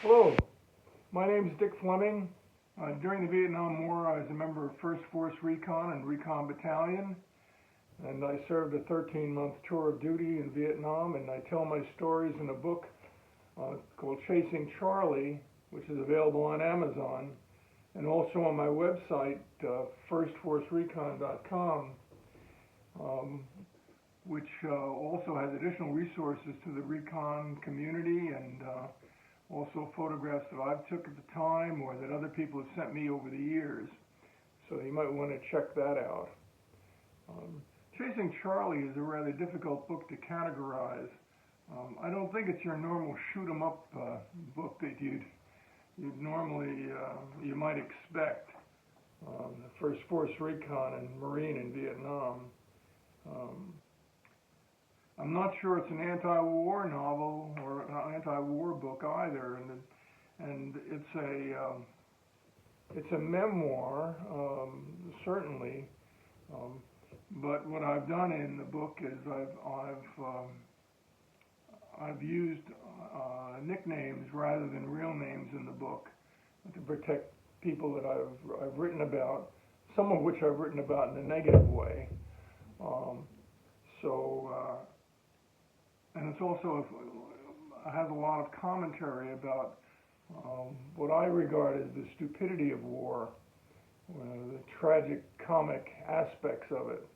Hello, my name is Dick Fleming. During the Vietnam War, I was a member of First Recon and Recon Battalion, and I served a 13-month tour of duty in Vietnam, and I tell my stories in a book called Chasing Charlie, which is available on Amazon, and also on my website, firstforcerecon.com, um, which also has additional resources to the recon community and also photographs that I've took at the time or that other people have sent me over the years. So you might want to check that out. Chasing Charlie is a rather difficult book to categorize. I don't think it's your normal shoot 'em up book that you'd normally you might expect. The First Force Recon and Marine in Vietnam. Um, I'm not sure it's an anti-war novel or an anti-war book either, and it's a memoir, certainly. But what I've done in the book is I've used nicknames rather than real names in the book to protect people that I've written about, some of which I've written about in a negative way. Um, so. And it's also has a lot of commentary about what I regard as the stupidity of war, the tragic comic aspects of it.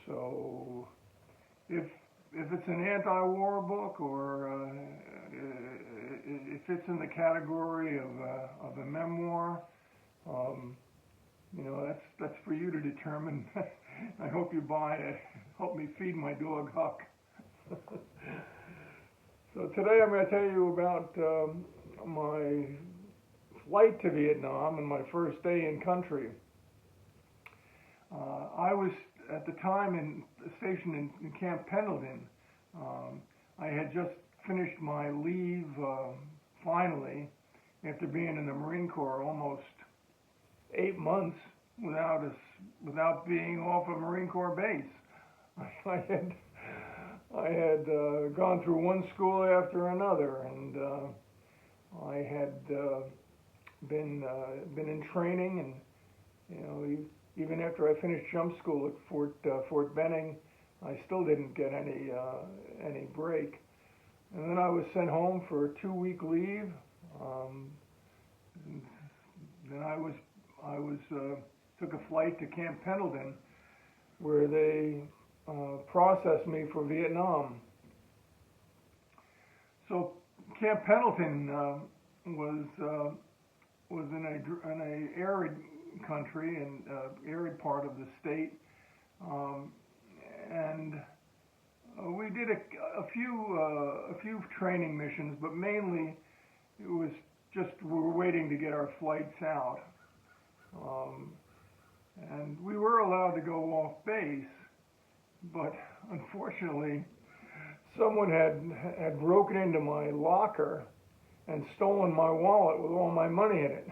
So if it's an anti-war book or if it's in the category of a memoir, that's for you to determine. I hope you buy it. Help me feed my dog Huck. So today I'm going to tell you about my flight to Vietnam and my first day in country. I was at the time stationed in Camp Pendleton. I had just finished my leave finally after being in the Marine Corps almost 8 months without being off a Marine Corps base. I had gone through one school after another, and I had been in training, and even after I finished jump school at Fort Benning, I still didn't get any break. And then I was sent home for a 2-week leave. Then I took a flight to Camp Pendleton, where they processed me for Vietnam. So Camp Pendleton was in a arid country and arid part of the state, and we did a few training missions, but mainly it was just we were waiting to get our flights out, and we were allowed to go off base. But unfortunately, someone had broken into my locker and stolen my wallet with all my money in it.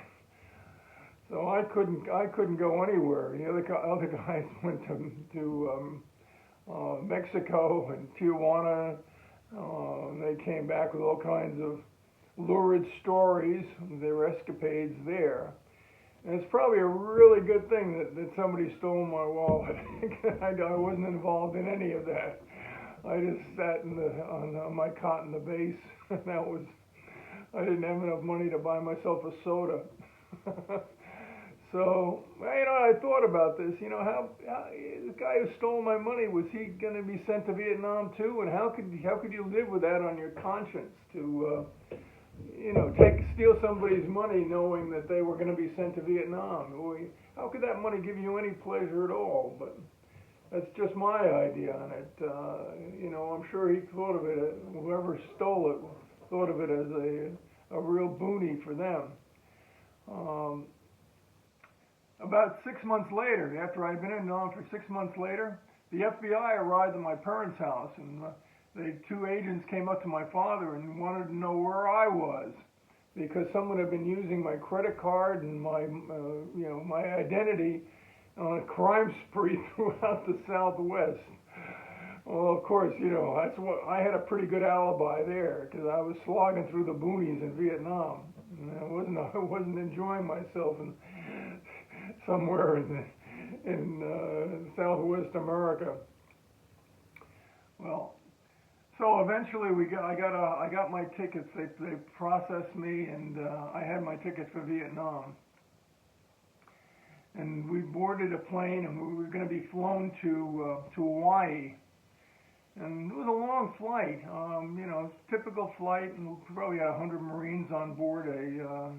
So I couldn't go anywhere. The other guys went to Mexico and Tijuana. And they came back with all kinds of lurid stories of their escapades there. And it's probably a really good thing that somebody stole my wallet. I wasn't involved in any of that. I just sat on my cot in the base, and I didn't have enough money to buy myself a soda. So, I thought about this. How this guy who stole my money, was he going to be sent to Vietnam too? And how could you live with that on your conscience to steal somebody's money knowing that they were going to be sent to Vietnam? How could that money give you any pleasure at all? But that's just my idea on it. I'm sure he thought of it, whoever stole it, thought of it as a real boony for them. About 6 months later, after I'd been in Vietnam for 6 months later, the FBI arrived at my parents' house, and the 2 agents came up to my father and wanted to know where I was, because someone had been using my credit card and my identity on a crime spree throughout the Southwest. Well, of course, that's what I had a pretty good alibi there because I was slogging through the boonies in Vietnam. And I wasn't enjoying myself in somewhere in Southwest America. Well, so eventually I got my tickets. They processed me, and I had my tickets for Vietnam. And we boarded a plane, and we were going to be flown to Hawaii. And it was a long flight, typical flight, and we probably had 100 Marines on board a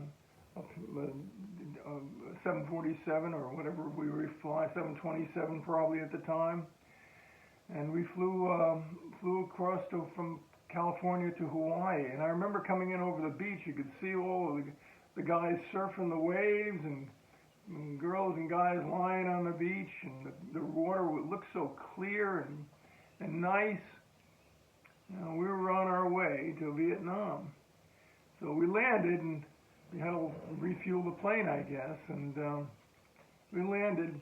747 or whatever we were flying, 727 probably at the time. And we flew across from California to Hawaii. And I remember coming in over the beach, you could see all of the guys surfing the waves and girls and guys lying on the beach, and the water would look so clear and nice. We were on our way to Vietnam. So we landed, and we had to refuel the plane, I guess, and we landed.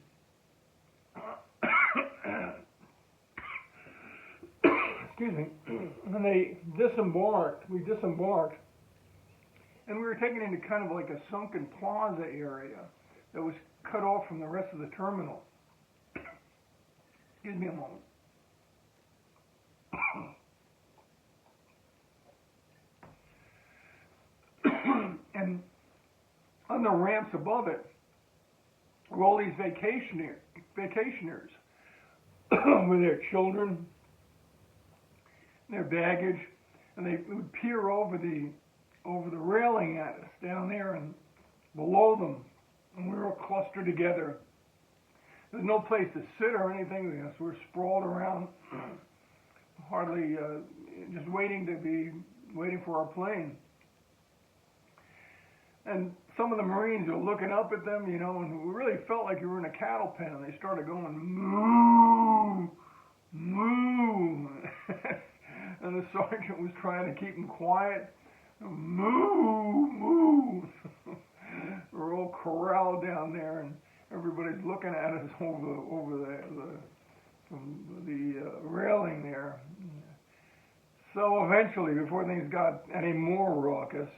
Excuse me. And we disembarked, and we were taken into kind of like a sunken plaza area that was cut off from the rest of the terminal. Excuse me a moment. And on the ramps above it were all these vacationers with their children, their baggage, and they would peer over the railing at us down there and below them, and we were all clustered together. There's no place to sit or anything. So we're sprawled around, hardly just waiting for our plane. And some of the Marines were looking up at them, and we really felt like you were in a cattle pen. And they started going moo, moo, and the sergeant was trying to keep them quiet. Moo, moo. We're all corralled down there, and everybody's looking at us over the railing there. So eventually, before things got any more raucous,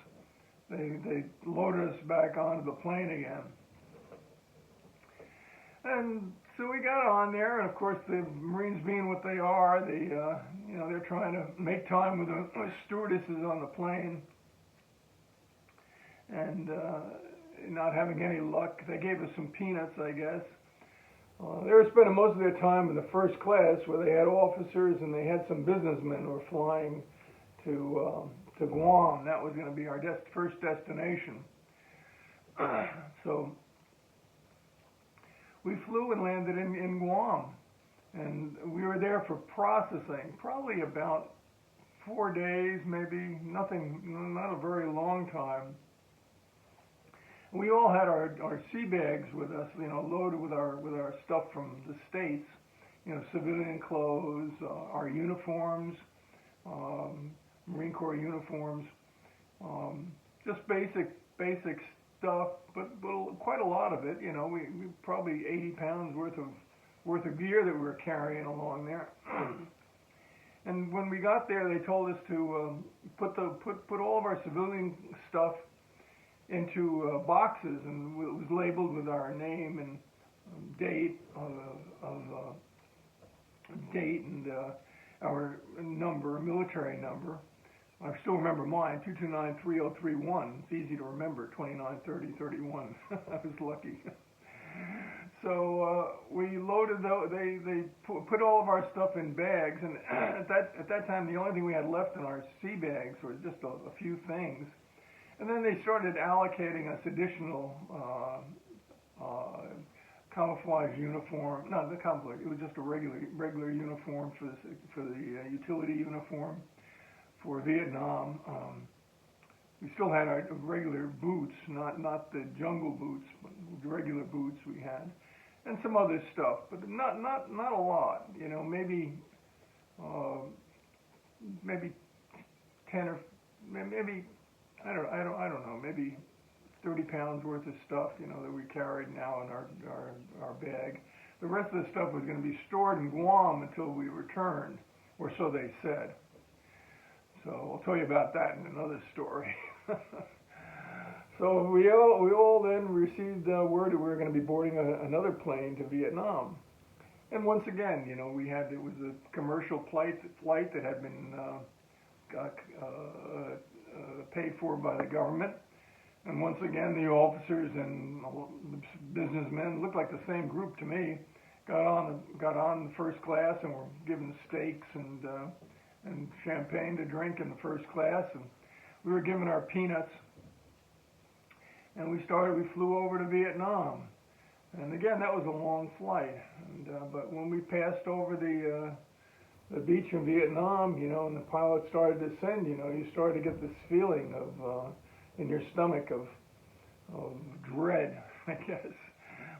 they loaded us back onto the plane again. And so we got on there, and of course the Marines, being what they are, they're trying to make time with the stewardesses on the plane, and not having any luck. They gave us some peanuts, I guess. They were spending most of their time in the first class, where they had officers and they had some businessmen who were flying to Guam. That was going to be our first destination. So we flew and landed in Guam, and we were there for processing, probably about 4 days, maybe, not a very long time. We all had our sea bags with us, loaded with our stuff from the States, civilian clothes, our uniforms, Marine Corps uniforms, just basic stuff, but quite a lot of it. We probably 80 pounds worth of gear that we were carrying along there. And when we got there, they told us to put all of our civilian stuff into boxes, and it was labeled with our name and date and our number, military number. I still remember mine, 2293031. It's easy to remember, 293031. I was lucky. So we loaded they put all of our stuff in bags, and at that time the only thing we had left in our sea bags was just a few things. And then they started allocating us additional camouflage uniform. Not the camouflage; it was just a regular uniform for the utility uniform for Vietnam. We still had our regular boots, not the jungle boots, but the regular boots we had, and some other stuff, but not a lot. Maybe 10 or maybe. I don't know, maybe 30 pounds worth of stuff, that we carried now in our bag. the rest of the stuff was going to be stored in Guam until we returned, or so they said. So I'll tell you about that in another story. So we all then received word that we were going to be boarding another plane to Vietnam. And once again, you know, it was a commercial flight that had been paid for by the government. And once again, the officers and the businessmen looked like the same group to me. Got on the first class and were given steaks and champagne to drink in the first class, and we were given our peanuts. And we flew over to Vietnam. And again, that was a long flight. But when we passed over the beach in Vietnam, you know, and the pilot started to descend, you know, you started to get this feeling of in your stomach of dread, I guess.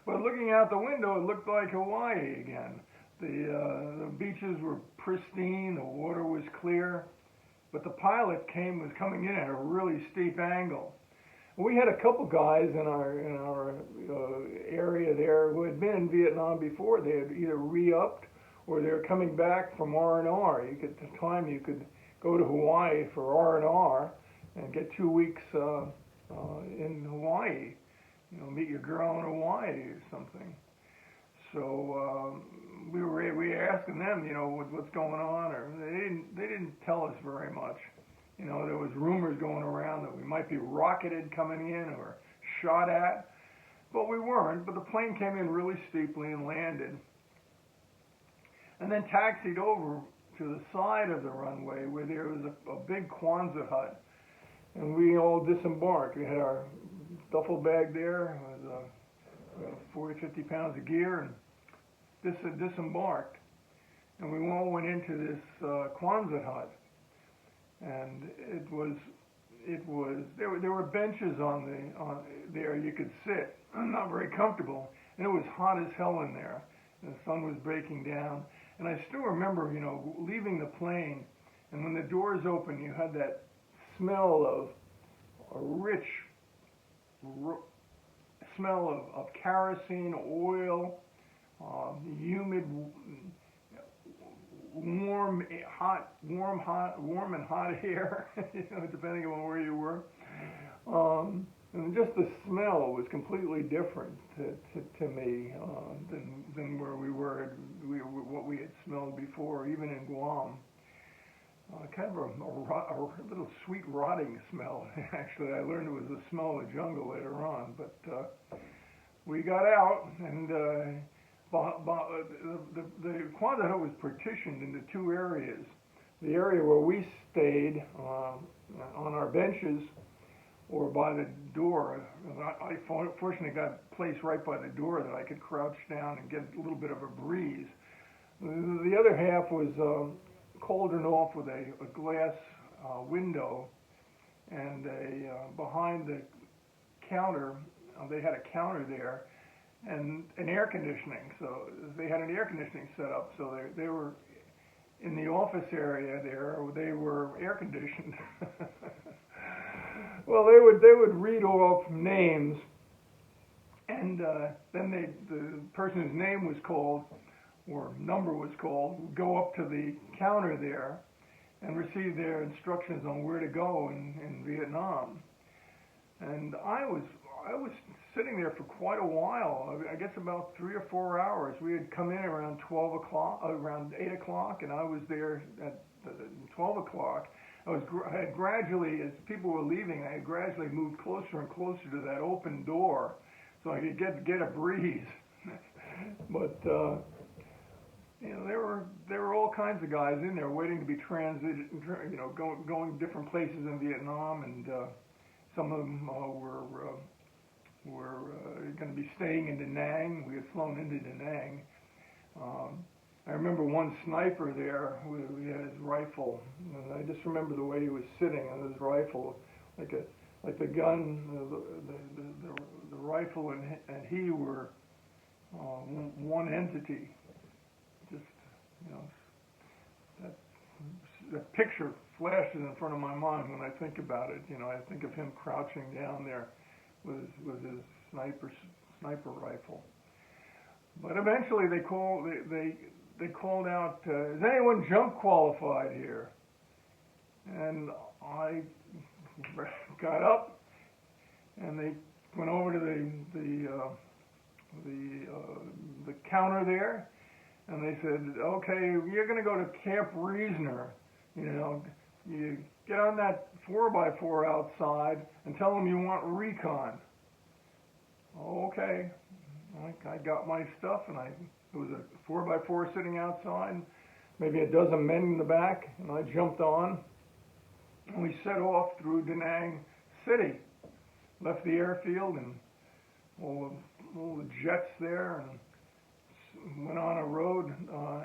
But looking out the window, it looked like Hawaii again. The beaches were pristine, the water was clear, but the pilot was coming in at a really steep angle. We had a couple guys in our area there who had been in Vietnam before. They had either re-upped or they were coming back from R&R. At the time, you could go to Hawaii for R&R and get 2 weeks in Hawaii. You know, meet your girl in Hawaii or something. So we were asking them, you know, what's going on, or they didn't tell us very much. You know, there was rumors going around that we might be rocketed coming in or shot at, but we weren't. But the plane came in really steeply and landed, and then taxied over to the side of the runway where there was a big Quonset hut, and we all disembarked. We had our duffel bag there with 40, 50 pounds of gear, and disembarked. And we all went into this Quonset hut. And there were benches on there you could sit, not very comfortable, and it was hot as hell in there. And the sun was breaking down, and I still remember, you know, leaving the plane, and when the doors opened, you had that smell of a rich smell of kerosene, oil, humid, warm and hot air, you know, depending on where you were. And just the smell was completely different to me than where we were, what we had smelled before, even in Guam. Kind of a little sweet rotting smell. Actually, I learned it was the smell of the jungle later on. But we got out, and the Quonset hut was partitioned into two areas. The area where we stayed on our benches or by the door. I fortunately got placed right by the door that I could crouch down and get a little bit of a breeze. The other half was cordoned off with a glass window, and behind the counter, they had a counter there, and an air conditioning. So they had an air conditioning set up, so they were in the office area there, they were air conditioned. Well, they would read off names, and then the person whose name was called or number was called would go up to the counter there and receive their instructions on where to go in Vietnam. And I was sitting there for quite a while. I guess about 3 or 4 hours. We had come in around 12 o'clock, around 8 o'clock, and I was there at 12 o'clock. I had gradually, as people were leaving, I had gradually moved closer and closer to that open door so I could get a breeze. But you know, there were all kinds of guys in there waiting to be transited, you know, going different places in Vietnam, and some of them were going to be staying in Da Nang. We had flown into Da Nang. I remember one sniper there. We had his rifle, and I just remember the way he was sitting on his rifle, like the gun, the rifle, and he were one entity. Just, you know, that picture flashes in front of my mind when I think about it. You know, I think of him crouching down there with his sniper rifle. But eventually they called out, is anyone jump qualified here? And I got up, and they went over to the counter there, and they said, okay, you're going to go to Camp Reasoner. You know, you get on that 4x4 outside and tell them you want Recon. Okay. I got my stuff, and it was a 4x4 sitting outside, maybe a dozen men in the back, and I jumped on, and we set off through Da Nang City, left the airfield and all the jets there, and went on a road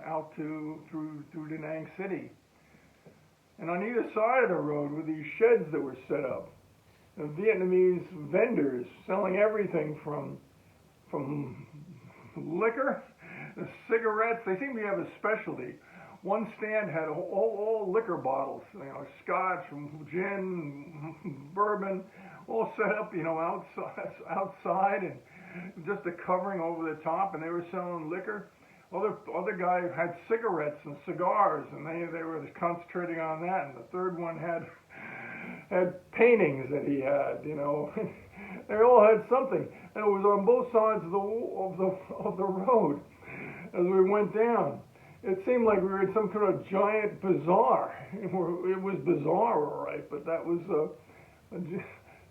out through Da Nang City. And on either side of the road were these sheds that were set up, Vietnamese vendors selling everything from liquor, cigarettes. They seem to have a specialty. One stand had all liquor bottles, you know, scotch, gin, bourbon, all set up, you know, outside, and just a covering over the top, and they were selling liquor. Other guy had cigarettes and cigars, and they were concentrating on that. And the third one had paintings that he had, you know. They all had something, and it was on both sides of the road as we went down. It seemed like we were in some kind of giant bazaar. It was bizarre, all right, but that was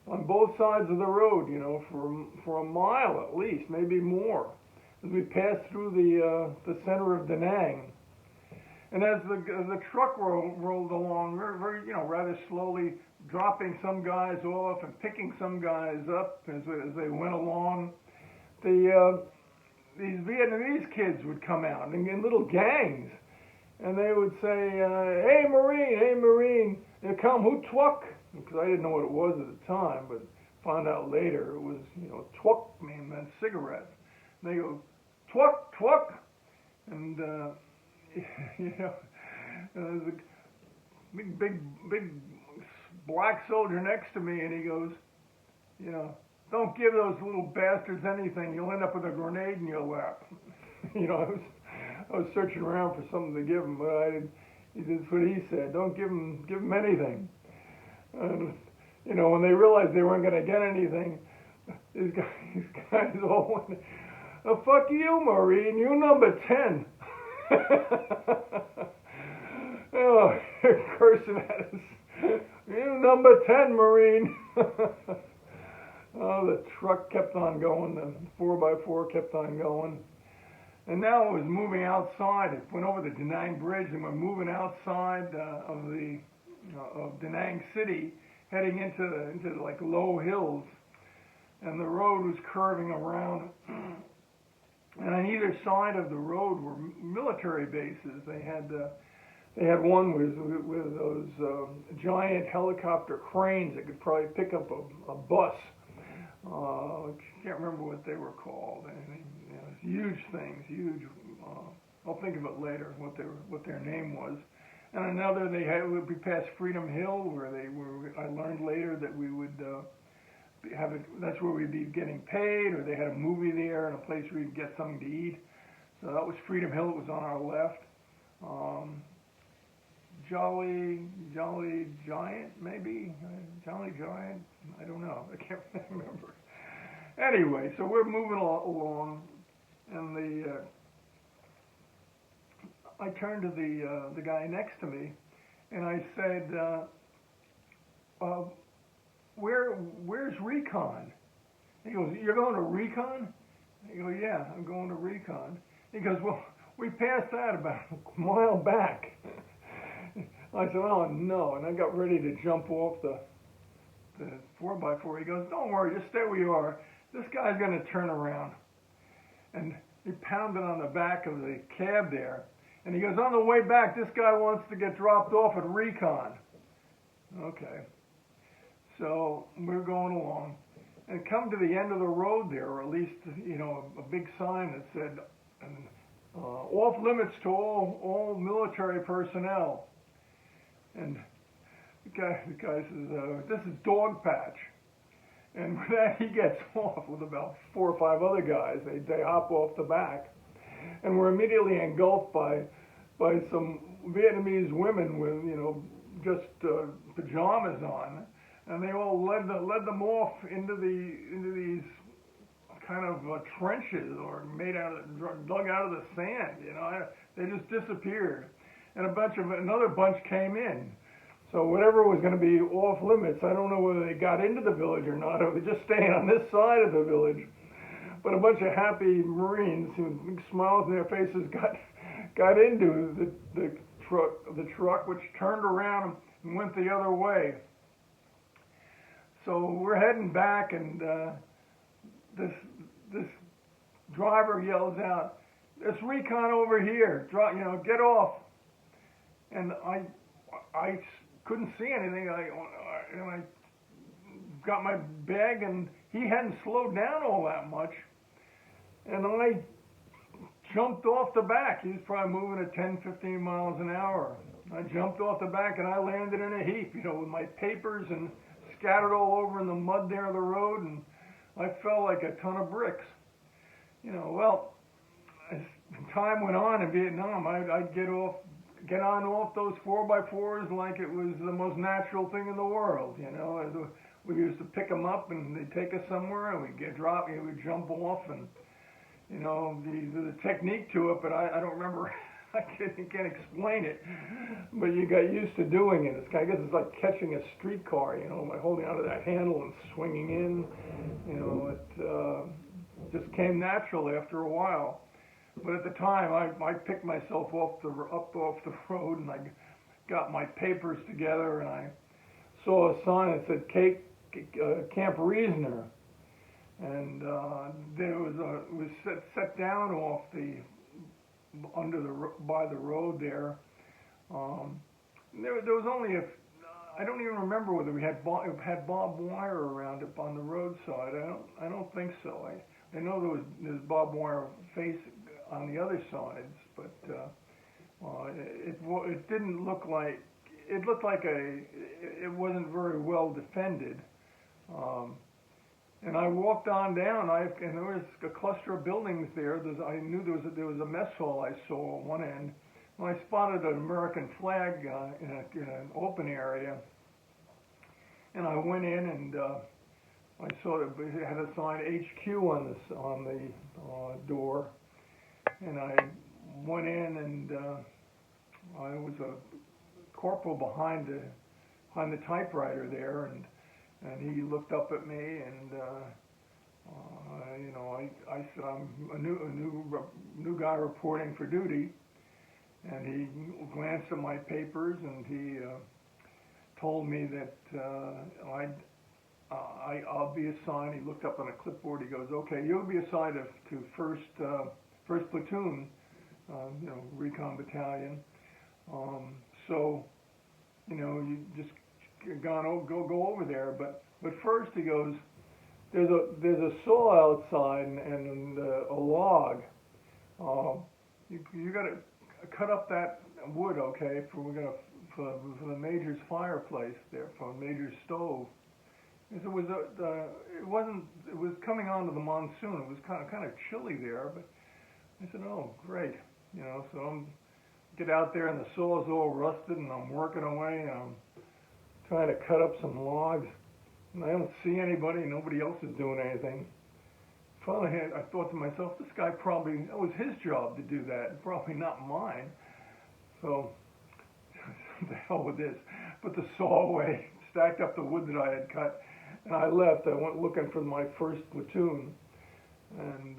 on both sides of the road, you know, for a mile at least, maybe more, as we passed through the center of Da Nang. And as the truck rolled along, very, you know, rather slowly, dropping some guys off and picking some guys up as they went along, these Vietnamese kids would come out in little gangs, and they would say, hey Marine, you come, who twuck? Because I didn't know what it was at the time, but found out later it was, you know, twuck meant cigarettes. And they go, twuck, and you know, there's a big black soldier next to me, and he goes, you know, don't give those little bastards anything. You'll end up with a grenade in your lap. You know, I was searching around for something to give him, but I didn't. That's what he said. Don't give him anything. And you know, when they realized they weren't going to get anything, these guys all went, oh, fuck you, Marine. You number 10. Oh, they're cursing at us. You number 10, Marine. Oh, the truck kept on going. The 4x4 kept on going. And now it was moving outside. It went over the Da Nang Bridge, and we're moving outside of Da Nang City, heading into like low hills. And the road was curving around. And on either side of the road were military bases. They had one with those giant helicopter cranes that could probably pick up a bus. I can't remember what they were called. You know, huge things, huge. I'll think of it later what their name was. And another, we passed Freedom Hill, where I learned later that we would have it. That's where we'd be getting paid, or they had a movie there and a place where we'd get something to eat. So that was Freedom Hill. It was on our left. Jolly Giant, maybe? Jolly Giant? I don't know. I can't remember. Anyway, so we're moving along, and I turned to the guy next to me, and I said, where's Recon? He goes, you're going to Recon? I go, yeah, I'm going to Recon. He goes, well, we passed that about a mile back. I said, oh no, and I got ready to jump off the 4x4. He goes, don't worry, just stay where you are. This guy's going to turn around. And he pounded on the back of the cab there. And he goes, on the way back, this guy wants to get dropped off at Recon. Okay. So we're going along. And come to the end of the road there, or at least, you know, a big sign that said, off limits to all military personnel. And the guy says, this is Dog Patch. And with that, he gets off with about 4 or 5 other guys. They hop off the back, and we're immediately engulfed by some Vietnamese women with, just pajamas on, and they all led them off into these kind of trenches, or dug out of the sand. They just disappeared, and another bunch came in. So whatever was going to be off limits, I don't know whether they got into the village or not, or they were just staying on this side of the village. But a bunch of happy Marines with big smiles on their faces got into the truck, which turned around and went the other way. So we're heading back, and this driver yells out, "There's Recon over here! Get off!" And I couldn't see anything. I got my bag, and he hadn't slowed down all that much. And I jumped off the back. He was probably moving at 10, 15 miles an hour. I jumped off the back, and I landed in a heap, with my papers and scattered all over in the mud there of the road, and I felt like a ton of bricks. Well, as time went on in Vietnam, I'd get on off those 4x4s like it was the most natural thing in the world. We used to pick them up, and they'd take us somewhere, and we'd we'd jump off, and the technique to it, but I don't remember. I can't explain it, but you got used to doing it. I guess it's like catching a streetcar, by holding onto that handle and swinging in. It just came natural after a while. But at the time, I picked myself up off the road, and I got my papers together, and I saw a sign that said Camp Reasoner, and it was set down off by the road there. There was only I don't even remember whether we had barbed wire around it on the roadside. I don't think so. I know there's barbed wire face on the other sides, but it didn't look like it looked like it wasn't very well defended. And I walked on down, and there was a cluster of buildings there. I knew there was a mess hall I saw at one end. And I spotted an American flag in an open area, and I went in, and I saw it had a sign HQ on the door, and I went in, and I was a corporal behind the typewriter there, and he looked up at me, and I said, "I'm a new guy reporting for duty," and he glanced at my papers, and he told me that I'll be assigned. He looked up on a clipboard. He goes, "Okay, you'll be assigned to first platoon, Recon battalion. So, you just go over there. But first," he goes, "there's a saw outside and a log. You got to cut up that wood, okay? For the major's fireplace there, for the major's stove." And so it was coming on to the monsoon. It was kind of chilly there, but I said, "Oh, great." So I'm get out there, and the saw's all rusted, and I'm working away, and I'm trying to cut up some logs, and I don't see anybody. Nobody else is doing anything. Finally, I thought to myself, this guy that was his job to do that, probably not mine. So, the hell with this. Put the saw away, stacked up the wood that I had cut, and I left. I went looking for my first platoon, and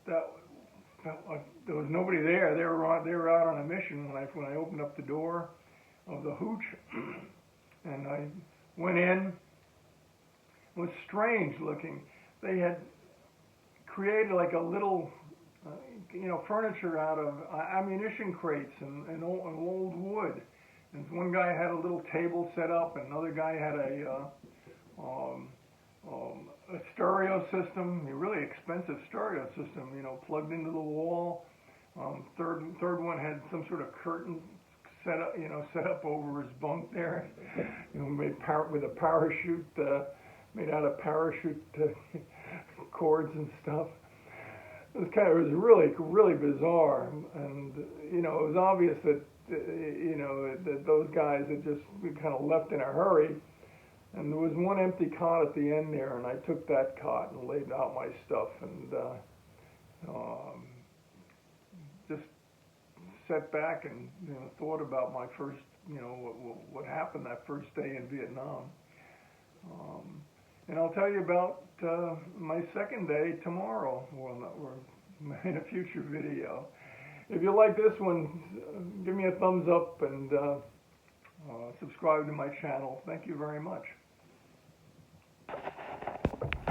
there was nobody there. They were out on a mission when I opened up the door of the hooch, and I went in. It was strange looking. They had created like a little, furniture out of ammunition crates and old wood. And one guy had a little table set up, and another guy had a stereo system, a really expensive stereo system, plugged into the wall. Third one had some sort of curtain set up over his bunk there, made with a parachute made out of parachute cords and stuff. It was really, really bizarre, and it was obvious that that those guys had just kind of left in a hurry. And there was one empty cot at the end there, and I took that cot and laid out my stuff, and just sat back and thought about my first, what happened that first day in Vietnam. And I'll tell you about my second day tomorrow, or in a future video. If you like this one, give me a thumbs up and subscribe to my channel. Thank you very much.